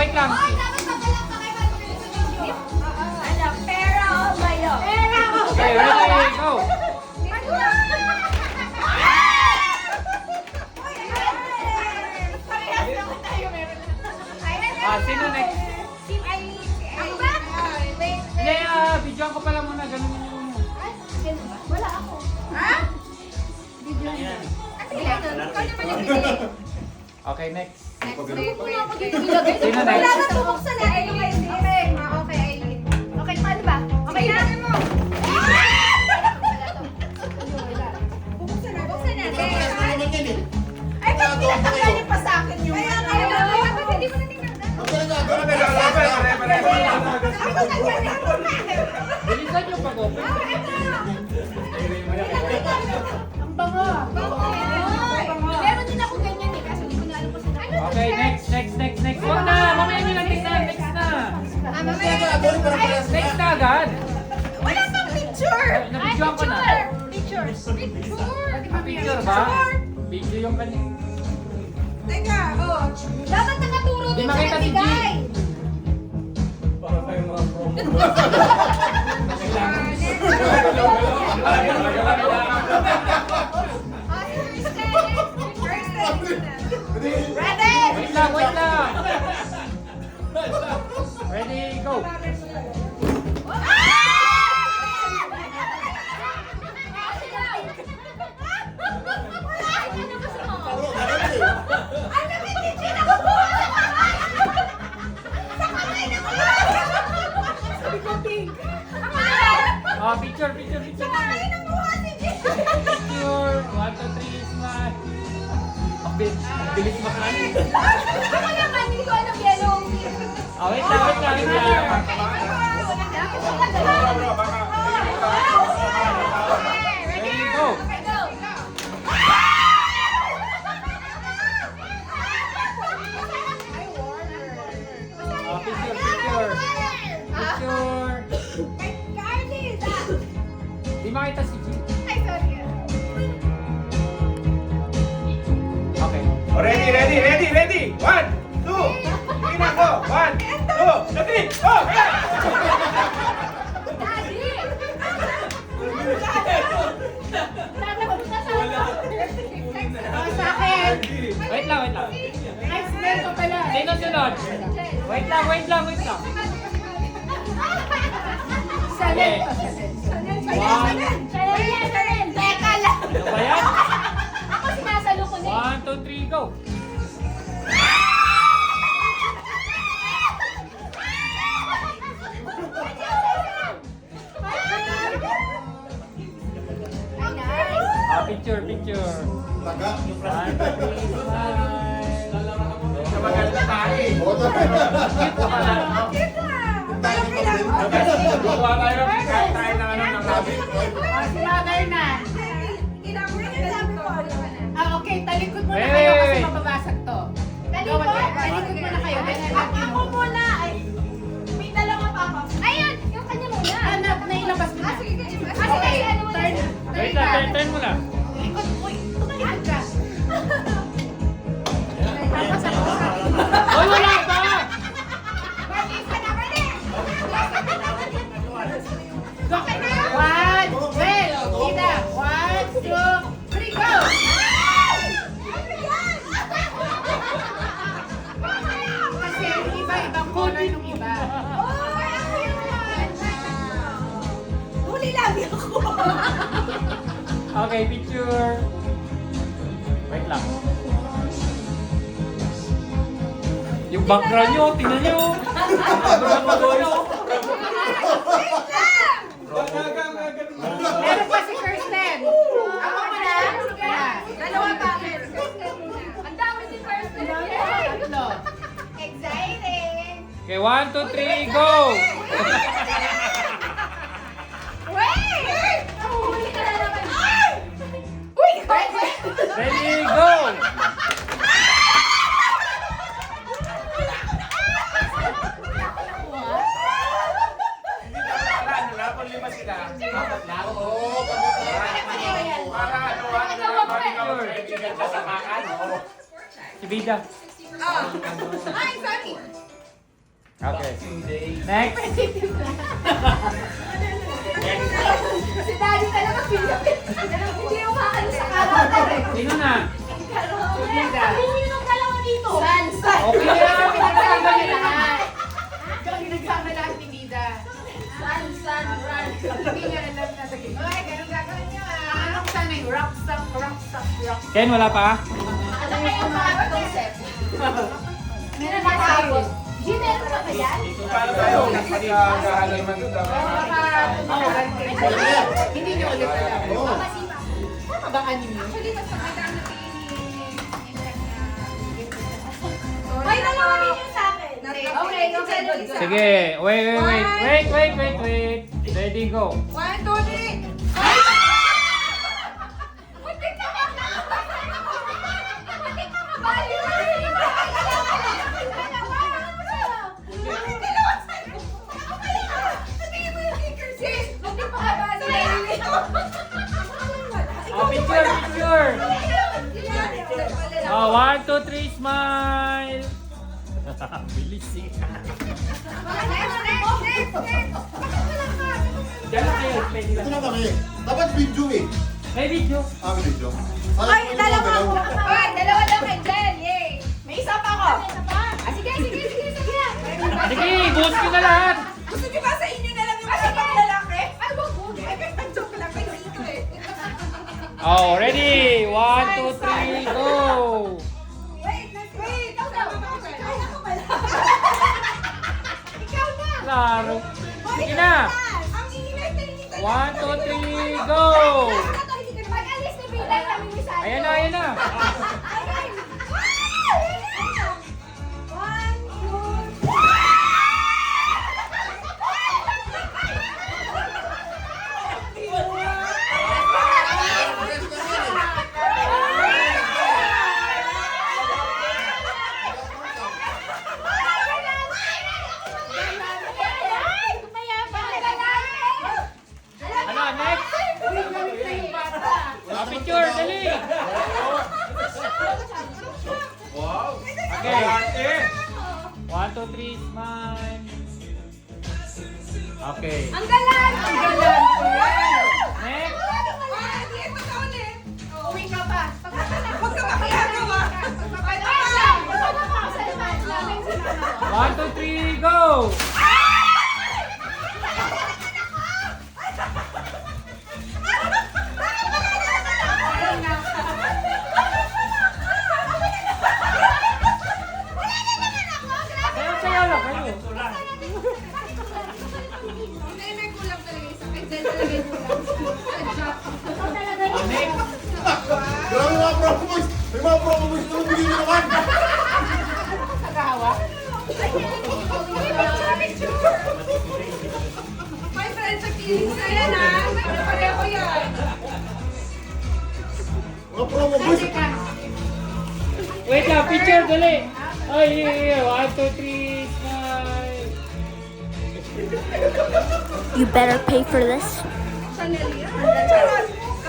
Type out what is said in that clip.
wait lang. Hoy, dapat magalang pa kayo bago kayo sa video. Ano, pera o mayo? Pera o Okay, ready, go. Parehas naman tayo meron. Sino next? Si Aileen. Ako ba? Wait. Hindi, videoan ko pala muna. Ganun yung muna. Ganun ba? Wala ako. Ha? Video niya. Ano yan? Ikaw naman yung bibili. Okay, next. Sino next? Kailangan bubuksan natin yung Aileen. Okay, Aileen. Okay, paano ba? Okay na? Bubuksan natin. Bubuksan natin. Ay, ba't pinatanggalin pa sa akin yung... Kaya nga, ba't hindi mo na tinanggal? Ako naglalaro. Bilisan yung pag-open. Ang bango. Meron din ako ganyan eh, kaso hindi ko na alam kung saan. Okay, next. Huwag na. Mamaya nyo lang tignan. Next na. Next na agad. Wala pang picture! Nabidyoan ko na. Picture! Picture ba? Video yung kanina. Teka, oh. Dapat nakaturo Di din sa makita si G. nagbigay. Ready? Wait lang. Ready, go. Ang lamig ni Gina! Kukuha sa kamay! Sa kamay na ko! Sabi ko, pink. Picture. Sa kamay na kuha si Gina! Picture. 1, 2, 3, smile. Ang bilis makanin. Ako naman, hindi ko alam yellow. Wait lang. Ready, go. Okay, go. Picture. Di makita si G. Ay, sorry. Okay. Ready. 1, 2, 3 na go. 1, 2, 3, go! Daddy! Tatagot ka sa akin. Wait lang. Next man ko pala. Sino sunod? Wait lang. Okay. Teka lang. Ano ba yan? Ako sinasalo ko na. 1, 2, 3, go. Picture. 1, 2, 3, smile. Maganda tayo. Gawa tayo ng tayo ng rabbit. Mother na. Okay, talikod muna Wait, kayo kasi wait. mababasag to. Talikod? Talikod muna kayo. Ako muna. Ay, may dalawa pa ako. Ayun, yung kanya muna. Anak, nailabas mo na. Sige, Okay, ano muna. Wait lang, turn mo lang. Ikot, uy, tumalikod ka. Tapos ako sa Hoy, wala pa! Ready, stand up, ready? Okay na? 1, well, Gina. 1, 2, 3, go! Kasi iba-ibang color nung iba. Huli lang ako. Okay, picture. Wait lang. Yung background nyo, tingnan nyo. Background nyo. Meron pa si Kirsten. Ako muna? Yeah. Dalawa pa akin. Ang dami si first Tatlo. Exciting! Okay, 1, 2, 3, go! Wait! Huli ka na naman. Uy! Ready, go! Lima sila. Si Bida. Ay, sorry! Okay. Next. Si Daddy talaga hindi umaalis sa karakter eh. Sino na? Sabihin yung dalawa dito. San. Okay na. Pinagsama niyo lahat. Pinagsama lahat ni Nida. Run. Hindi niya alam na sa gitna. Ay, ganun gagawin niyo ah. Anong sana yung rock, stop. Ken, wala pa? Ano kayo yung mga concept? Meron na tapos. Meron pa ba yan? Paano tayo? Nagkahalo naman dito. Hindi niyo ulit alam. Masipa. Tama ba anime? Actually, mas maganda ang May dalawa din yung sa akin. Okay, good. Sige. Wait. Ready, go. 1, 2, 3. Muntik na ka! Muntik na ka! Bali! Dalawa sa'yo! Sabihin mo yung kicker, sis! Muntik pa ka bali! Picture. Oh, 1, 2, 3, smile. Bilis eh. Next! Bakit wala ka? Diyan na kayo. Pwede Ito lang. na kami. Dapat video eh. May video. May video. Ay, dalawa ako! Ay, dalawa daw kay Jen! Yay! May isa pa ako! Sige! Sige, buhos ko na lahat. Gusto niyo ba sa inyo na lang yung kasapang lalaki? Ay, wag mo! Joke lang kayo dito eh. Oh, ready? 1, 2, 3, go. Wait! Ikaw daw! Ay, ako pala! Ikaw na! Klaro. Sige na. Ang ingay tayo dito. 1, 2, 3, go. Pag-alis ni Bilay kami ni Sally. Ayan na. Ayan! Wow! Ayan na! 1, 2, Ano, next? Picture, dali. Wow! Okay. Ate! 1, 2, 3, smile. Okay. Ang galang! Next. Uwi ka pa. Huwag ka makiyagawa. 1, 2, 3, go. Sayaw lang kayo. Grabe mga promo boys. May mga promo boys na bigyan nyo naman. My friends, sa feelings na yan ha. Pareho yan. Mga promo boys. Wait lang, picture, dali. Ay, yeah. 1, 2, 3, smile. You better pay for this. Chanel yan. Charot.